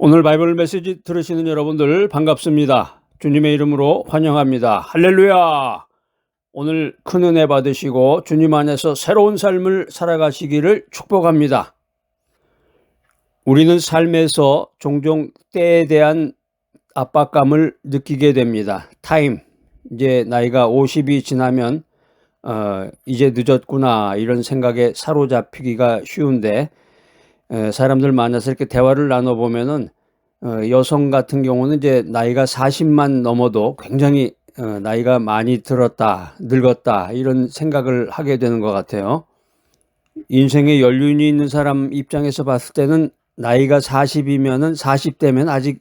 오늘 바이블 메시지 들으시는 여러분들 반갑습니다. 주님의 이름으로 환영합니다. 할렐루야! 오늘 큰 은혜 받으시고 주님 안에서 새로운 삶을 살아가시기를 축복합니다. 우리는 삶에서 종종 때에 대한 압박감을 느끼게 됩니다. 타임, 이제 나이가 50이 지나면 이제 늦었구나 이런 생각에 사로잡히기가 쉬운데, 사람들 만나서 이렇게 대화를 나눠보면은 여성 같은 경우는 이제 나이가 40만 넘어도 굉장히 나이가 많이 들었다, 늙었다 이런 생각을 하게 되는 것 같아요. 인생에 연륜이 있는 사람 입장에서 봤을 때는 나이가 40이면은 40대면 아직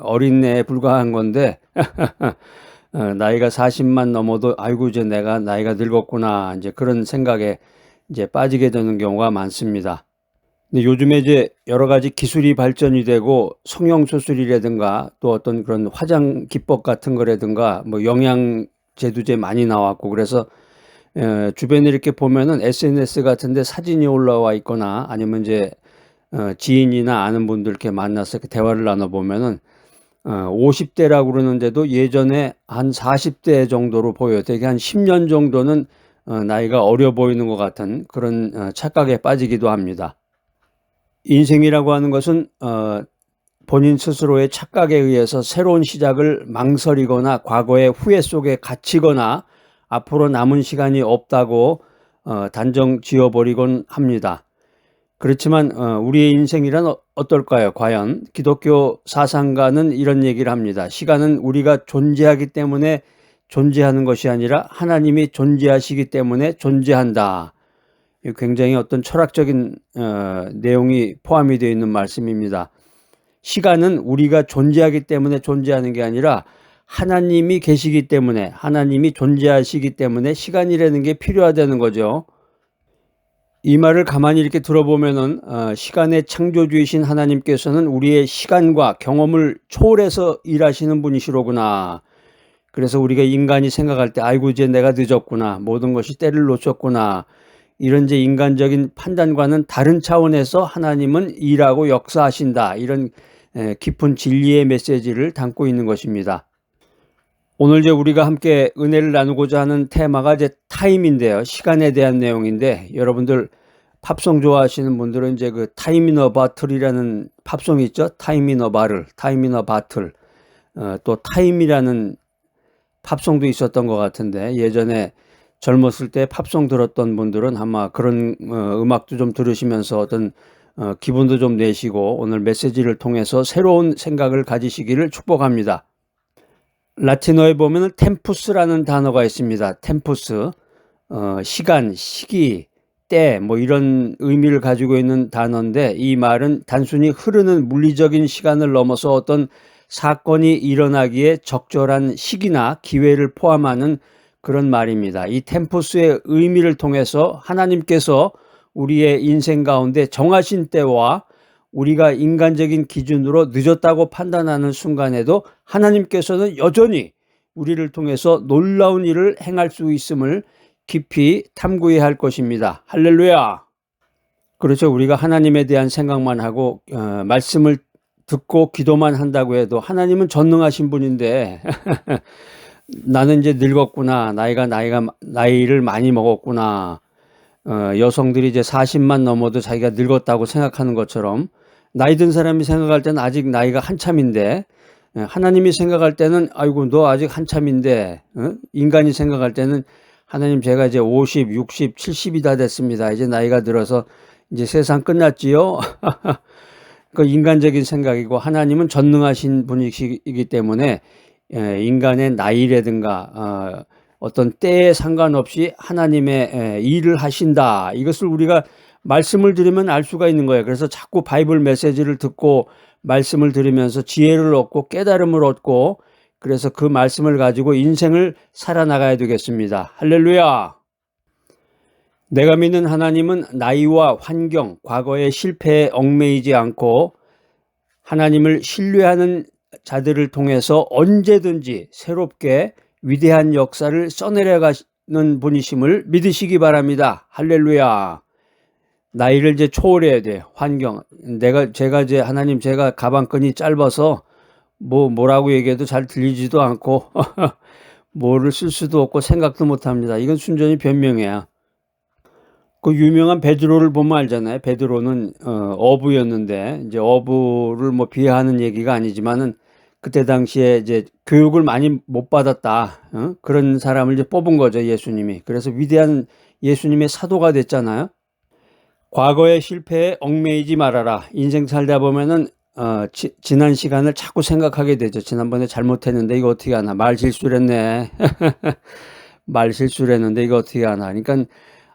어린애에 불과한 건데 나이가 40만 넘어도 아이고 이제 내가 나이가 늙었구나 이제 그런 생각에 이제 빠지게 되는 경우가 많습니다. 근데 요즘에 이제 여러 가지 기술이 발전이 되고 성형수술이라든가 또 어떤 그런 화장 기법 같은 거라든가 뭐 영양 제두제 많이 나왔고 그래서 주변에 이렇게 보면은 SNS 같은데 사진이 올라와 있거나 아니면 이제 지인이나 아는 분들 이렇게 만나서 이렇게 대화를 나눠 보면은 50대라고 그러는데도 예전에 한 40대 정도로 보여요. 되게 한 10년 정도는 나이가 어려 보이는 것 같은 그런 착각에 빠지기도 합니다. 인생이라고 하는 것은 본인 스스로의 착각에 의해서 새로운 시작을 망설이거나 과거의 후회 속에 갇히거나 앞으로 남은 시간이 없다고 단정 지어버리곤 합니다. 그렇지만 우리의 인생이란 어떨까요? 과연 기독교 사상가는 이런 얘기를 합니다. 시간은 우리가 존재하기 때문에 존재하는 것이 아니라 하나님이 존재하시기 때문에 존재한다. 굉장히 어떤 철학적인 내용이 포함이 되어 있는 말씀입니다. 시간은 우리가 존재하기 때문에 존재하는 게 아니라 하나님이 계시기 때문에, 하나님이 존재하시기 때문에 시간이라는 게 필요하다는 거죠. 이 말을 가만히 이렇게 들어보면은 시간의 창조주이신 하나님께서는 우리의 시간과 경험을 초월해서 일하시는 분이시로구나. 그래서 우리가 인간이 생각할 때 아이고 이제 내가 늦었구나, 모든 것이 때를 놓쳤구나, 이런 이제 인간적인 판단과는 다른 차원에서 하나님은 일하고 역사하신다, 이런 깊은 진리의 메시지를 담고 있는 것입니다. 오늘 이제 우리가 함께 은혜를 나누고자 하는 테마가 이제 타임인데요. 시간에 대한 내용인데, 여러분들 팝송 좋아하시는 분들은 이제 그 타임 인 어 바틀이라는 팝송이 있죠. 타임 인 어 바틀, 타임 인 어 바틀. 또 타임이라는 팝송도 있었던 것 같은데, 예전에 젊었을 때 팝송 들었던 분들은 아마 그런 음악도 좀 들으시면서 어떤 기분도 좀 내시고 오늘 메시지를 통해서 새로운 생각을 가지시기를 축복합니다. 라틴어에 보면 템푸스라는 단어가 있습니다. 템푸스, 시간, 시기, 때 뭐 이런 의미를 가지고 있는 단어인데, 이 말은 단순히 흐르는 물리적인 시간을 넘어서 어떤 사건이 일어나기에 적절한 시기나 기회를 포함하는 그런 말입니다. 이 템포스의 의미를 통해서 하나님께서 우리의 인생 가운데 정하신 때와 우리가 인간적인 기준으로 늦었다고 판단하는 순간에도 하나님께서는 여전히 우리를 통해서 놀라운 일을 행할 수 있음을 깊이 탐구해야 할 것입니다. 할렐루야! 그렇죠. 우리가 하나님에 대한 생각만 하고 말씀을 듣고 기도만 한다고 해도 하나님은 전능하신 분인데 나는 이제 늙었구나, 나이를 많이 먹었구나, 여성들이 이제 40만 넘어도 자기가 늙었다고 생각하는 것처럼 나이 든 사람이 생각할 때는 아직 나이가 한참인데, 하나님이 생각할 때는 아이고 너 아직 한참인데, 인간이 생각할 때는 하나님 제가 이제 50, 60, 70이 다 됐습니다. 이제 나이가 들어서 이제 세상 끝났지요. 그 인간적인 생각이고, 하나님은 전능하신 분이시기 때문에 인간의 나이라든가 어떤 때에 상관없이 하나님의 일을 하신다. 이것을 우리가 말씀을 들으면 알 수가 있는 거예요. 그래서 자꾸 바이블 메시지를 듣고 말씀을 들으면서 지혜를 얻고 깨달음을 얻고, 그래서 그 말씀을 가지고 인생을 살아나가야 되겠습니다. 할렐루야! 내가 믿는 하나님은 나이와 환경, 과거의 실패에 얽매이지 않고 하나님을 신뢰하는 자들을 통해서 언제든지 새롭게 위대한 역사를 써내려가는 분이심을 믿으시기 바랍니다. 할렐루야! 나이를 이제 초월해야 돼요. 환경. 제가 이제 하나님 제가 가방끈이 짧아서 뭐라고 얘기해도 잘 들리지도 않고 뭐를 쓸 수도 없고 생각도 못 합니다. 이건 순전히 변명이야. 그 유명한 베드로를 보면 알잖아요. 베드로는 어부였는데 이제 어부를 뭐 비하하는 얘기가 아니지만은 그때 당시에 이제 교육을 많이 못 받았다. 그런 사람을 이제 뽑은 거죠, 예수님이. 그래서 위대한 예수님의 사도가 됐잖아요. 과거의 실패에 얽매이지 말아라. 인생 살다 보면은 지난 시간을 자꾸 생각하게 되죠. 지난번에 잘못했는데 이거 어떻게 하나. 말 실수를 했네. 말 실수를 했는데 이거 어떻게 하나. 그러니까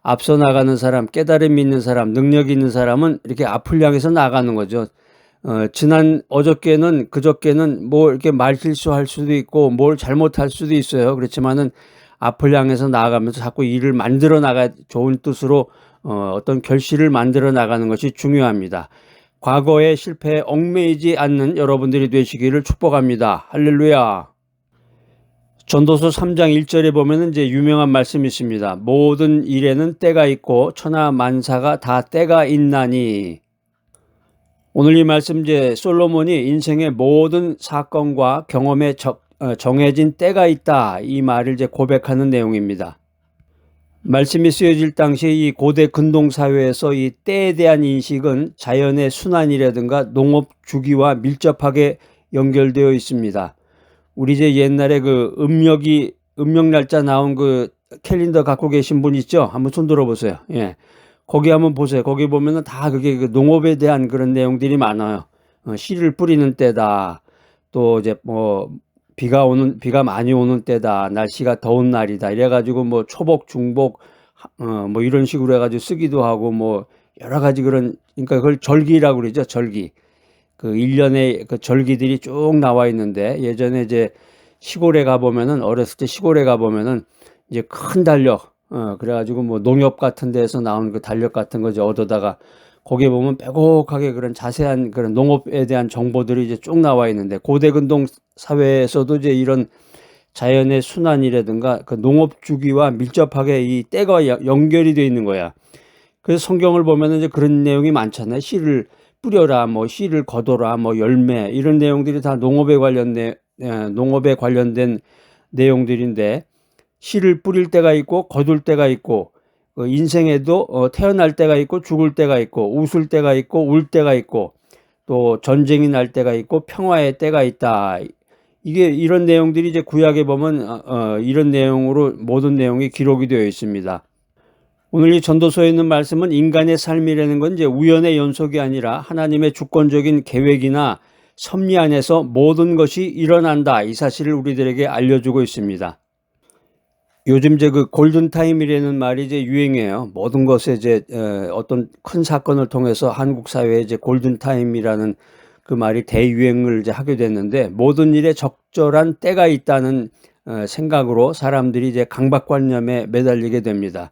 앞서 나가는 사람, 깨달음이 있는 사람, 능력이 있는 사람은 이렇게 앞을 향해서 나가는 거죠. 어저께는, 그저께는 뭐 이렇게 말 실수할 수도 있고 뭘 잘못할 수도 있어요. 그렇지만은 앞을 향해서 나아가면서 자꾸 일을 만들어 좋은 뜻으로 어떤 결실을 만들어 나가는 것이 중요합니다. 과거의 실패에 얽매이지 않는 여러분들이 되시기를 축복합니다. 할렐루야. 전도서 3장 1절에 보면 이제 유명한 말씀이 있습니다. 모든 일에는 때가 있고 천하 만사가 다 때가 있나니. 오늘 이 말씀 이제 솔로몬이 인생의 모든 사건과 경험에 정해진 때가 있다. 이 말을 이제 고백하는 내용입니다. 말씀이 쓰여질 당시 이 고대 근동 사회에서 이 때에 대한 인식은 자연의 순환이라든가 농업 주기와 밀접하게 연결되어 있습니다. 우리 이제 옛날에 그 음력 날짜 나온 그 캘린더 갖고 계신 분 있죠? 한번 손 들어보세요. 예. 거기 한번 보세요. 거기 보면은 다 그게 그 농업에 대한 그런 내용들이 많아요. 씨를 뿌리는 때다. 또 이제 뭐 비가 많이 오는 때다. 날씨가 더운 날이다. 이래가지고 뭐 초복, 중복, 뭐 이런 식으로 해가지고 쓰기도 하고 뭐 여러 가지 그러니까 그걸 절기라고 그러죠. 절기. 그 1년에 그 절기들이 쭉 나와 있는데 예전에 이제 시골에 가보면은 어렸을 때 시골에 가보면은 이제 큰 달력, 그래가지고 뭐 농협 같은 데에서 나오는 그 달력 같은 거 이제 얻어다가 거기에 보면 빼곡하게 그런 자세한 그런 농업에 대한 정보들이 이제 쭉 나와 있는데 고대 근동 사회에서도 이제 이런 자연의 순환이라든가 그 농업 주기와 밀접하게 이 때가 연결이 되어 있는 거야. 그래서 성경을 보면은 이제 그런 내용이 많잖아요. 씨를 뿌려라, 뭐 씨를 거둬라, 뭐 열매 이런 내용들이 다 농업에 관련된 내용들인데 씨를 뿌릴 때가 있고 거둘 때가 있고 인생에도 태어날 때가 있고 죽을 때가 있고 웃을 때가 있고 울 때가 있고 또 전쟁이 날 때가 있고 평화의 때가 있다. 이게 이런 내용들이 이제 구약에 보면 이런 내용으로 모든 내용이 기록이 되어 있습니다. 오늘 이 전도서에 있는 말씀은 인간의 삶이라는 건 이제 우연의 연속이 아니라 하나님의 주권적인 계획이나 섭리 안에서 모든 것이 일어난다. 이 사실을 우리들에게 알려주고 있습니다. 요즘 이제 그 골든타임이라는 말이 이제 유행해요. 모든 것에 이제 어떤 큰 사건을 통해서 한국 사회에 이제 골든타임이라는 그 말이 대유행을 이제 하게 됐는데 모든 일에 적절한 때가 있다는 생각으로 사람들이 이제 강박관념에 매달리게 됩니다.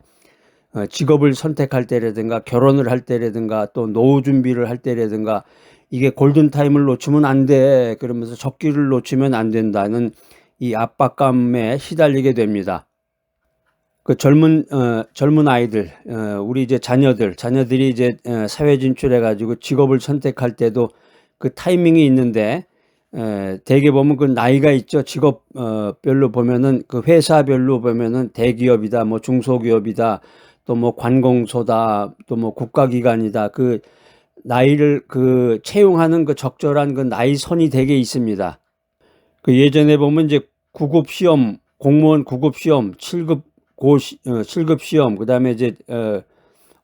직업을 선택할 때라든가 결혼을 할 때라든가 또 노후 준비를 할 때라든가 이게 골든타임을 놓치면 안 돼. 그러면서 적기를 놓치면 안 된다는 이 압박감에 시달리게 됩니다. 그 젊은 아이들, 우리 이제 자녀들이 이제 사회 진출해가지고 직업을 선택할 때도 그 타이밍이 있는데, 대개 보면 그 나이가 있죠. 직업별로 보면은 그 회사별로 보면은 대기업이다, 뭐 중소기업이다, 또 뭐 관공서다, 또 뭐 국가기관이다. 그 나이를 그 채용하는 그 적절한 그 나이 선이 대개 있습니다. 그 예전에 보면 이제 구급 시험, 공무원 구급 시험, 7급 7급 시험, 그다음에 이제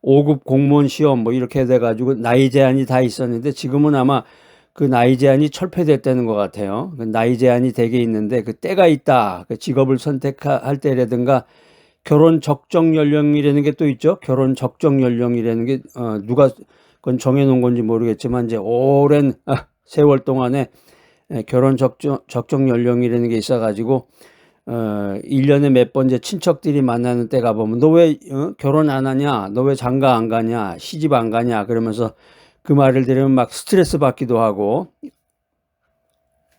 5급 공무원 시험 뭐 이렇게 돼 가지고 나이 제한이 다 있었는데 지금은 아마 그 나이 제한이 철폐됐다는 것 같아요. 그 나이 제한이 되게 있는데 그 때가 있다. 그 직업을 선택할 때라든가 결혼 적정 연령이라는 게 또 있죠. 결혼 적정 연령이라는 게 누가 그건 정해놓은 건지 모르겠지만 이제 오랜 세월 동안에 결혼 적정 연령이라는 게 있어가지고 1년에 몇 번 이제 친척들이 만나는 때 가보면 너 왜 결혼 안 하냐? 너 왜 장가 안 가냐? 시집 안 가냐? 그러면서 그 말을 들으면 막 스트레스 받기도 하고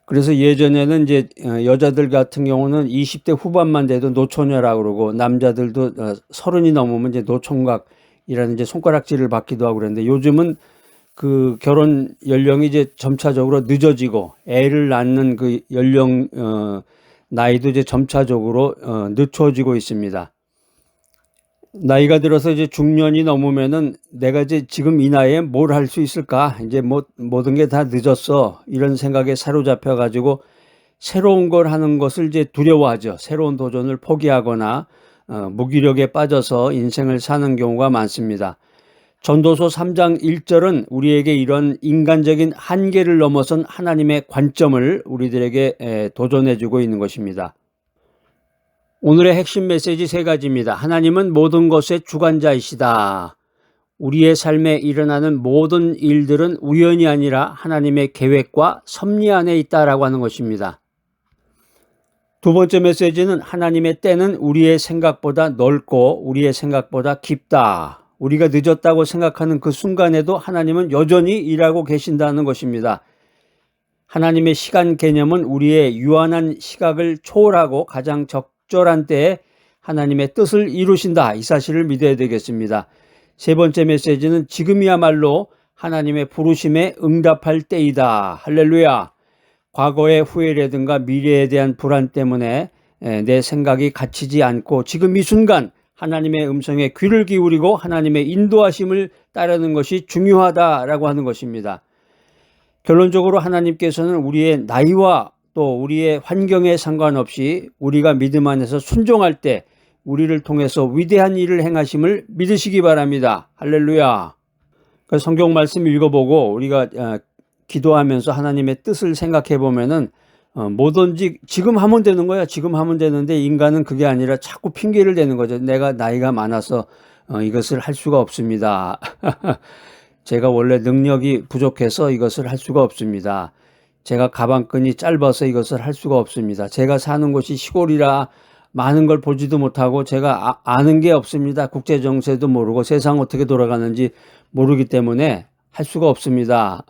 그래서 예전에는 이제 여자들 같은 경우는 20대 후반만 돼도 노처녀라고 그러고 남자들도 30이 넘으면 이제 노총각 이라는 이제 손가락질을 받기도 하고 그랬는데, 요즘은 그 결혼 연령이 이제 점차적으로 늦어지고 애를 낳는 그 연령 나이도 이제 점차적으로 늦춰지고 있습니다. 나이가 들어서 이제 중년이 넘으면은 내가 이제 지금 이 나이에 뭘 할 수 있을까? 이제 모든 게 다 늦었어. 이런 생각에 사로잡혀 가지고 새로운 걸 하는 것을 이제 두려워하죠. 새로운 도전을 포기하거나 무기력에 빠져서 인생을 사는 경우가 많습니다. 전도서 3장 1절은 우리에게 이런 인간적인 한계를 넘어선 하나님의 관점을 우리들에게 도전해주고 있는 것입니다. 오늘의 핵심 메시지 세 가지입니다. 하나님은 모든 것의 주관자이시다. 우리의 삶에 일어나는 모든 일들은 우연이 아니라 하나님의 계획과 섭리 안에 있다라고 하는 것입니다. 두 번째 메시지는 하나님의 때는 우리의 생각보다 넓고 우리의 생각보다 깊다. 우리가 늦었다고 생각하는 그 순간에도 하나님은 여전히 일하고 계신다는 것입니다. 하나님의 시간 개념은 우리의 유한한 시각을 초월하고 가장 적절한 때에 하나님의 뜻을 이루신다. 이 사실을 믿어야 되겠습니다. 세 번째 메시지는 지금이야말로 하나님의 부르심에 응답할 때이다. 할렐루야. 과거의 후회라든가 미래에 대한 불안 때문에 내 생각이 갇히지 않고 지금 이 순간 하나님의 음성에 귀를 기울이고 하나님의 인도하심을 따르는 것이 중요하다라고 하는 것입니다. 결론적으로 하나님께서는 우리의 나이와 또 우리의 환경에 상관없이 우리가 믿음 안에서 순종할 때 우리를 통해서 위대한 일을 행하심을 믿으시기 바랍니다. 할렐루야. 성경 말씀 읽어보고 우리가 기도하면서 하나님의 뜻을 생각해 보면은 뭐든지 지금 하면 되는 거야. 지금 하면 되는데 인간은 그게 아니라 자꾸 핑계를 대는 거죠. 내가 나이가 많아서 이것을 할 수가 없습니다. 제가 원래 능력이 부족해서 이것을 할 수가 없습니다. 제가 가방끈이 짧아서 이것을 할 수가 없습니다. 제가 사는 곳이 시골이라 많은 걸 보지도 못하고 제가 아는 게 없습니다. 국제 정세도 모르고 세상 어떻게 돌아가는지 모르기 때문에 할 수가 없습니다.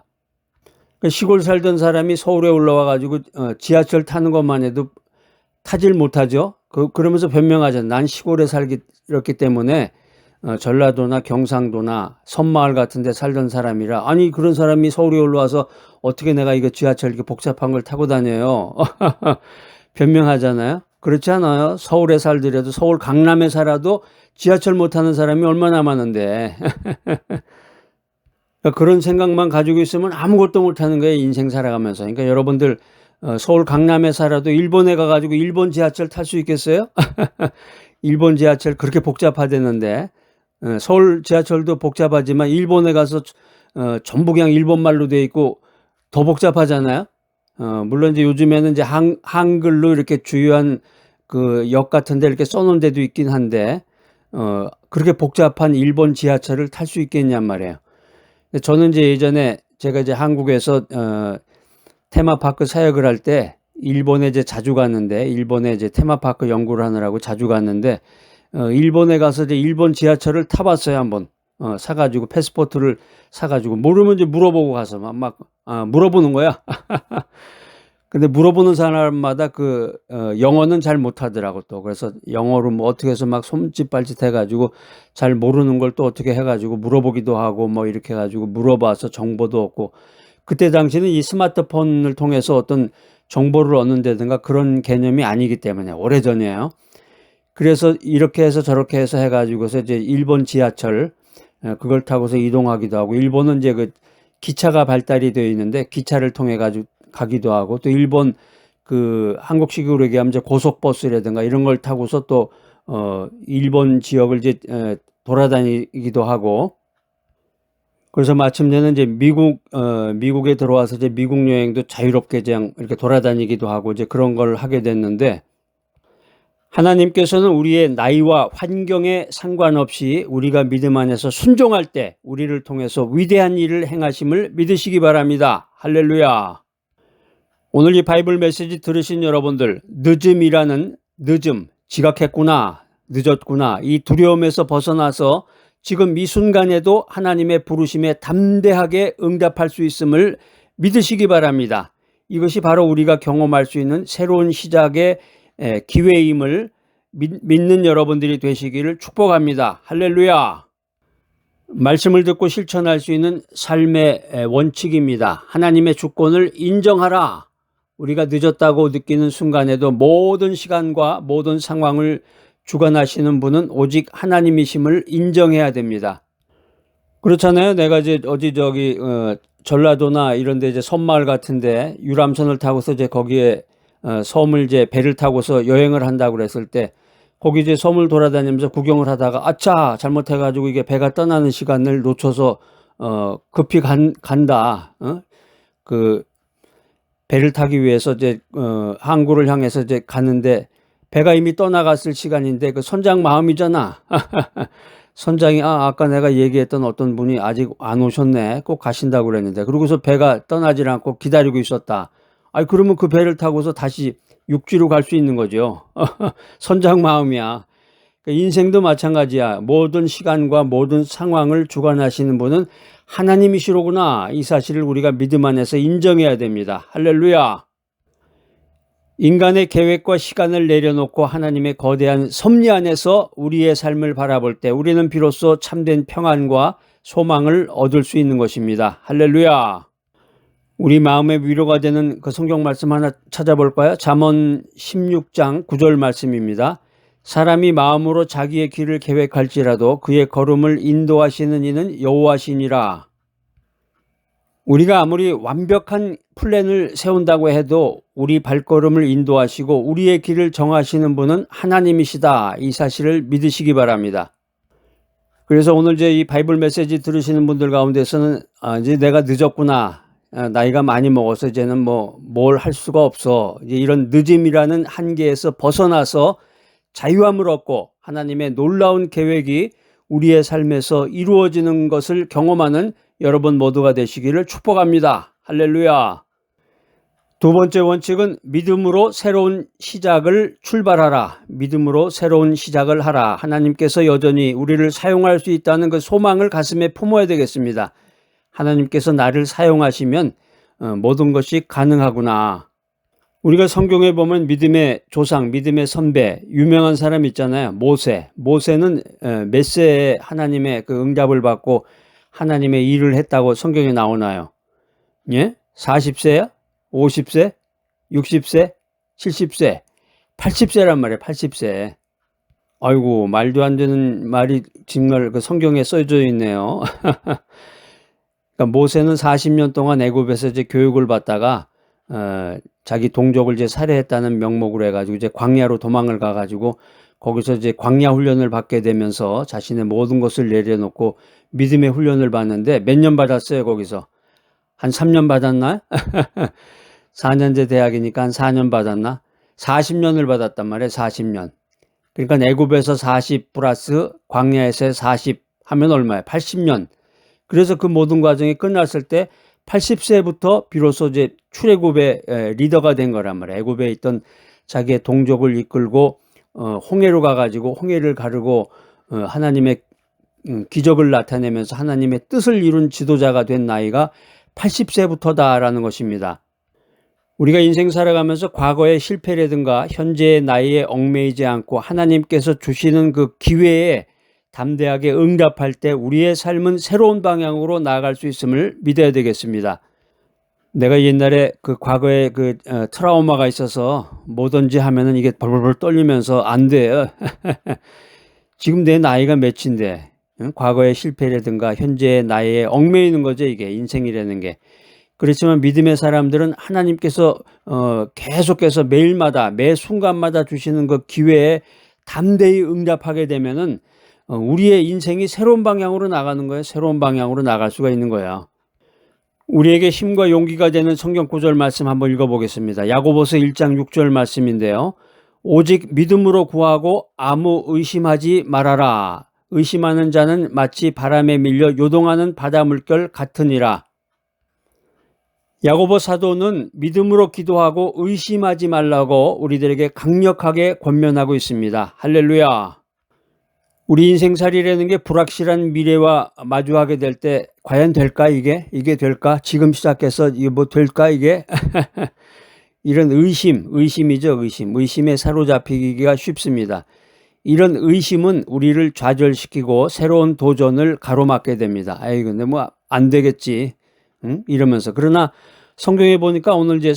시골 살던 사람이 서울에 올라와 가지고 지하철 타는 것만 해도 타질 못하죠. 그러면서 변명하잖아요. 난 시골에 살기 때문에 전라도나 경상도나 섬마을 같은 데 살던 사람이라. 아니 그런 사람이 서울에 올라와서 어떻게 내가 이거 지하철 이렇게 복잡한 걸 타고 다녀요. 변명하잖아요. 그렇지 않아요. 서울에 살더라도 서울 강남에 살아도 지하철 못 타는 사람이 얼마나 많은데. 그런 생각만 가지고 있으면 아무것도 못하는 거예요. 인생 살아가면서. 그러니까 여러분들 서울 강남에 살아도 일본에 가가지고 일본 지하철 탈 수 있겠어요? 일본 지하철 그렇게 복잡하대는데 서울 지하철도 복잡하지만 일본에 가서 전부 그냥 일본말로 돼 있고 더 복잡하잖아요. 물론 이제 요즘에는 이제 한글로 이렇게 주요한 그 역 같은 데 이렇게 써놓은 데도 있긴 한데 그렇게 복잡한 일본 지하철을 탈 수 있겠냔 말이에요. 저는 이제 예전에 제가 이제 한국에서 테마파크 사역을 할 때 일본에 이제 자주 갔는데 일본에 이제 테마파크 연구를 하느라고 자주 갔는데 일본에 가서 이제 일본 지하철을 타봤어요. 한번 사가지고 패스포트를 사가지고 모르면 이제 물어보고 가서 막 물어보는 거야. 근데 물어보는 사람마다 영어는 잘 못하더라고 또. 그래서 영어로 뭐 어떻게 해서 막 손짓발짓 해가지고 잘 모르는 걸 또 어떻게 해가지고 물어보기도 하고 뭐 이렇게 해가지고 물어봐서 정보도 얻고. 그때 당시는 이 스마트폰을 통해서 어떤 정보를 얻는다든가 그런 개념이 아니기 때문에 오래전이에요. 그래서 이렇게 해서 저렇게 해서 해가지고서 이제 일본 지하철 그걸 타고서 이동하기도 하고, 일본은 이제 그 기차가 발달이 되어 있는데 기차를 통해 가지고 가기도 하고, 또 일본 그 한국식으로 얘기하면 이제 고속버스라든가 이런 걸 타고서 또 일본 지역을 이제 돌아다니기도 하고, 그래서 마침내는 이제 미국에 들어와서 이제 미국 여행도 자유롭게 그냥 이렇게 돌아다니기도 하고 이제 그런 걸 하게 됐는데, 하나님께서는 우리의 나이와 환경에 상관없이 우리가 믿음 안에서 순종할 때 우리를 통해서 위대한 일을 행하심을 믿으시기 바랍니다. 할렐루야. 오늘 이 바이블 메시지 들으신 여러분들, 늦음이라는 늦음, 지각했구나, 늦었구나, 이 두려움에서 벗어나서 지금 이 순간에도 하나님의 부르심에 담대하게 응답할 수 있음을 믿으시기 바랍니다. 이것이 바로 우리가 경험할 수 있는 새로운 시작의 기회임을 믿는 여러분들이 되시기를 축복합니다. 할렐루야. 말씀을 듣고 실천할 수 있는 삶의 원칙입니다. 하나님의 주권을 인정하라. 우리가 늦었다고 느끼는 순간에도 모든 시간과 모든 상황을 주관하시는 분은 오직 하나님이심을 인정해야 됩니다. 그렇잖아요. 내가 이제 전라도나 이런 데 이제 섬마을 같은데 유람선을 타고서 이제 거기에 섬을 이제 배를 타고서 여행을 한다고 그랬을 때 거기 이제 섬을 돌아다니면서 구경을 하다가 아차 잘못해가지고 이게 배가 떠나는 시간을 놓쳐서 급히 간다. 그 배를 타기 위해서 이제 항구를 향해서 이제 가는데 배가 이미 떠나갔을 시간인데 그 선장 마음이잖아. 선장이 아까 내가 얘기했던 어떤 분이 아직 안 오셨네. 꼭 가신다고 그랬는데 그러고서 배가 떠나질 않고 기다리고 있었다. 아니 그러면 그 배를 타고서 다시 육지로 갈 수 있는 거죠. 선장 마음이야. 인생도 마찬가지야. 모든 시간과 모든 상황을 주관하시는 분은 하나님이시로구나. 이 사실을 우리가 믿음 안에서 인정해야 됩니다. 할렐루야. 인간의 계획과 시간을 내려놓고 하나님의 거대한 섭리 안에서 우리의 삶을 바라볼 때 우리는 비로소 참된 평안과 소망을 얻을 수 있는 것입니다. 할렐루야. 우리 마음에 위로가 되는 그 성경 말씀 하나 찾아볼까요? 잠언 16장 9절 말씀입니다. 사람이 마음으로 자기의 길을 계획할지라도 그의 걸음을 인도하시는 이는 여호와시니라. 우리가 아무리 완벽한 플랜을 세운다고 해도 우리 발걸음을 인도하시고 우리의 길을 정하시는 분은 하나님이시다. 이 사실을 믿으시기 바랍니다. 그래서 오늘 이제 이 바이블 메시지 들으시는 분들 가운데서는 이제 내가 늦었구나. 나이가 많이 먹어서 이제는 뭘 할 수가 없어. 이제 이런 늦음이라는 한계에서 벗어나서 자유함을 얻고 하나님의 놀라운 계획이 우리의 삶에서 이루어지는 것을 경험하는 여러분 모두가 되시기를 축복합니다. 할렐루야. 두 번째 원칙은 믿음으로 새로운 시작을 출발하라. 믿음으로 새로운 시작을 하라. 하나님께서 여전히 우리를 사용할 수 있다는 그 소망을 가슴에 품어야 되겠습니다. 하나님께서 나를 사용하시면 모든 것이 가능하구나. 우리가 성경에 보면 믿음의 조상, 믿음의 선배, 유명한 사람 있잖아요. 모세. 모세는 몇 세에 하나님의 그 응답을 받고 하나님의 일을 했다고 성경에 나오나요? 예? 40세야? 50세? 60세? 70세? 80세란 말이에요. 80세. 아이고, 말도 안 되는 말이 정말 그 성경에 써져 있네요. 그러니까 모세는 40년 동안 애굽에서 이제 교육을 받다가 자기 동족을 이제 살해했다는 명목으로 해가지고 이제 광야로 도망을 가가지고 거기서 이제 광야 훈련을 받게 되면서 자신의 모든 것을 내려놓고 믿음의 훈련을 받는데 몇 년 받았어요, 거기서? 한 3년 받았나? 4년제 대학이니까 한 4년 받았나? 40년을 받았단 말이에요, 40년. 그러니까 애굽에서 40 플러스 광야에서 40 하면 얼마예요? 80년. 그래서 그 모든 과정이 끝났을 때 80세부터 비로소 이제 출애굽의 리더가 된 거란 말이에요. 애굽에 있던 자기의 동족을 이끌고 홍해로 가가지고 홍해를 가르고 하나님의 기적을 나타내면서 하나님의 뜻을 이룬 지도자가 된 나이가 80세부터다라는 것입니다. 우리가 인생 살아가면서 과거의 실패라든가 현재의 나이에 얽매이지 않고 하나님께서 주시는 그 기회에 담대하게 응답할 때 우리의 삶은 새로운 방향으로 나아갈 수 있음을 믿어야 되겠습니다. 내가 옛날에 그 과거에 그 트라우마가 있어서 뭐든지 하면은 이게 벌벌 떨리면서 안 돼요. 지금 내 나이가 몇인데 과거의 실패라든가 현재의 나이에 얽매이는 거죠. 이게 인생이라는 게. 그렇지만 믿음의 사람들은 하나님께서 계속해서 매일마다 매 순간마다 주시는 그 기회에 담대히 응답하게 되면은 우리의 인생이 새로운 방향으로 나가는 거예요. 새로운 방향으로 나갈 수가 있는 거예요. 우리에게 힘과 용기가 되는 성경 구절 말씀 한번 읽어보겠습니다. 야고보서 1장 6절 말씀인데요. 오직 믿음으로 구하고 아무 의심하지 말아라. 의심하는 자는 마치 바람에 밀려 요동하는 바다 물결 같으니라. 야고보 사도는 믿음으로 기도하고 의심하지 말라고 우리들에게 강력하게 권면하고 있습니다. 할렐루야. 우리 인생살이라는 게 불확실한 미래와 마주하게 될 때 과연 될까 이게 될까? 지금 시작해서 이게 뭐 될까 이게? 이런 의심이죠. 의심에 사로잡히기가 쉽습니다. 이런 의심은 우리를 좌절시키고 새로운 도전을 가로막게 됩니다. 아이 근데 뭐 안 되겠지, 응? 이러면서. 그러나 성경에 보니까 오늘 이제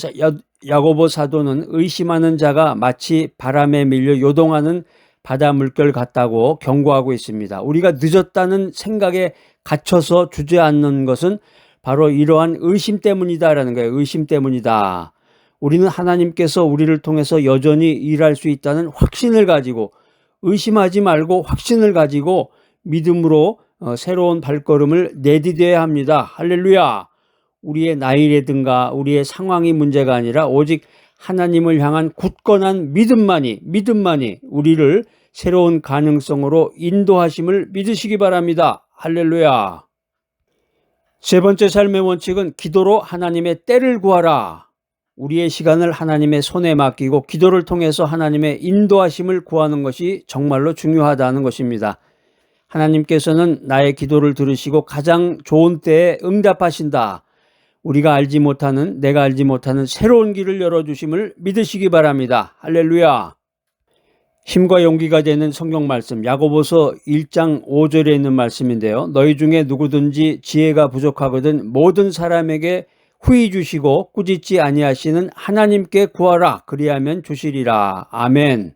야고보 사도는 의심하는 자가 마치 바람에 밀려 요동하는 바다 물결 같다고 경고하고 있습니다. 우리가 늦었다는 생각에 갇혀서 주저앉는 것은 바로 이러한 의심 때문이다라는 거예요. 의심 때문이다. 우리는 하나님께서 우리를 통해서 여전히 일할 수 있다는 확신을 가지고, 의심하지 말고 확신을 가지고 믿음으로 새로운 발걸음을 내디뎌야 합니다. 할렐루야. 우리의 나이라든가 우리의 상황이 문제가 아니라 오직 하나님을 향한 굳건한 믿음만이 우리를 새로운 가능성으로 인도하심을 믿으시기 바랍니다. 할렐루야. 세 번째 삶의 원칙은 기도로 하나님의 때를 구하라. 우리의 시간을 하나님의 손에 맡기고 기도를 통해서 하나님의 인도하심을 구하는 것이 정말로 중요하다는 것입니다. 하나님께서는 나의 기도를 들으시고 가장 좋은 때에 응답하신다. 우리가 알지 못하는, 내가 알지 못하는 새로운 길을 열어주심을 믿으시기 바랍니다. 할렐루야. 힘과 용기가 되는 성경 말씀, 야고보서 1장 5절에 있는 말씀인데요. 너희 중에 누구든지 지혜가 부족하거든 모든 사람에게 후히 주시고 꾸짖지 아니하시는 하나님께 구하라. 그리하면 주시리라. 아멘.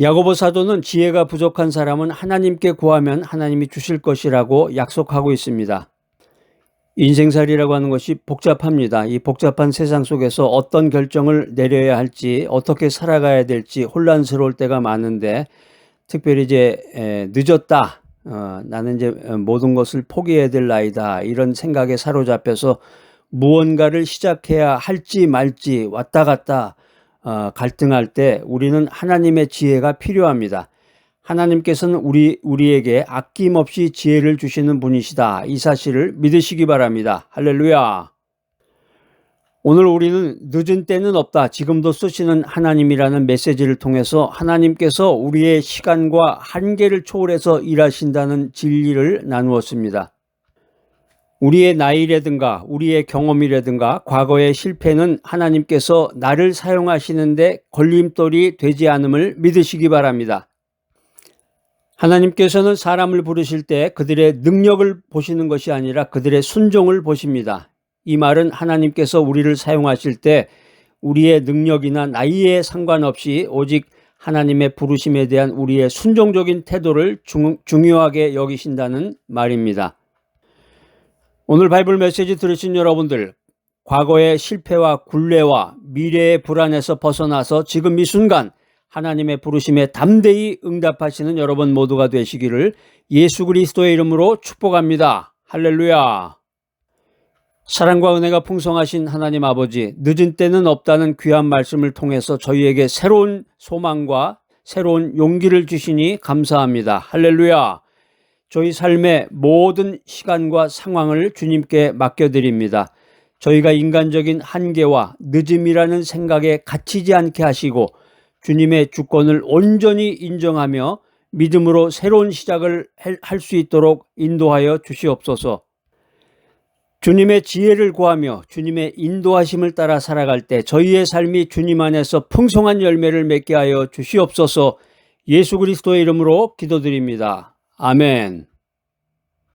야고보 사도는 지혜가 부족한 사람은 하나님께 구하면 하나님이 주실 것이라고 약속하고 있습니다. 인생살이라고 하는 것이 복잡합니다. 이 복잡한 세상 속에서 어떤 결정을 내려야 할지, 어떻게 살아가야 될지 혼란스러울 때가 많은데, 특별히 이제 늦었다, 나는 이제 모든 것을 포기해야 될 나이다, 이런 생각에 사로잡혀서 무언가를 시작해야 할지 말지 왔다 갔다 갈등할 때 우리는 하나님의 지혜가 필요합니다. 하나님께서는 우리에게 아낌없이 지혜를 주시는 분이시다. 이 사실을 믿으시기 바랍니다. 할렐루야. 오늘 우리는 늦은 때는 없다. 지금도 쓰시는 하나님이라는 메시지를 통해서 하나님께서 우리의 시간과 한계를 초월해서 일하신다는 진리를 나누었습니다. 우리의 나이라든가 우리의 경험이라든가 과거의 실패는 하나님께서 나를 사용하시는데 걸림돌이 되지 않음을 믿으시기 바랍니다. 하나님께서는 사람을 부르실 때 그들의 능력을 보시는 것이 아니라 그들의 순종을 보십니다. 이 말은 하나님께서 우리를 사용하실 때 우리의 능력이나 나이에 상관없이 오직 하나님의 부르심에 대한 우리의 순종적인 태도를 중요하게 여기신다는 말입니다. 오늘 바이블 메시지 들으신 여러분들, 과거의 실패와 굴레와 미래의 불안에서 벗어나서 지금 이 순간 하나님의 부르심에 담대히 응답하시는 여러분 모두가 되시기를 예수 그리스도의 이름으로 축복합니다. 할렐루야. 사랑과 은혜가 풍성하신 하나님 아버지, 늦은 때는 없다는 귀한 말씀을 통해서 저희에게 새로운 소망과 새로운 용기를 주시니 감사합니다. 할렐루야. 저희 삶의 모든 시간과 상황을 주님께 맡겨드립니다. 저희가 인간적인 한계와 늦음이라는 생각에 갇히지 않게 하시고 주님의 주권을 온전히 인정하며 믿음으로 새로운 시작을 할 수 있도록 인도하여 주시옵소서. 주님의 지혜를 구하며 주님의 인도하심을 따라 살아갈 때 저희의 삶이 주님 안에서 풍성한 열매를 맺게 하여 주시옵소서. 예수 그리스도의 이름으로 기도드립니다. 아멘.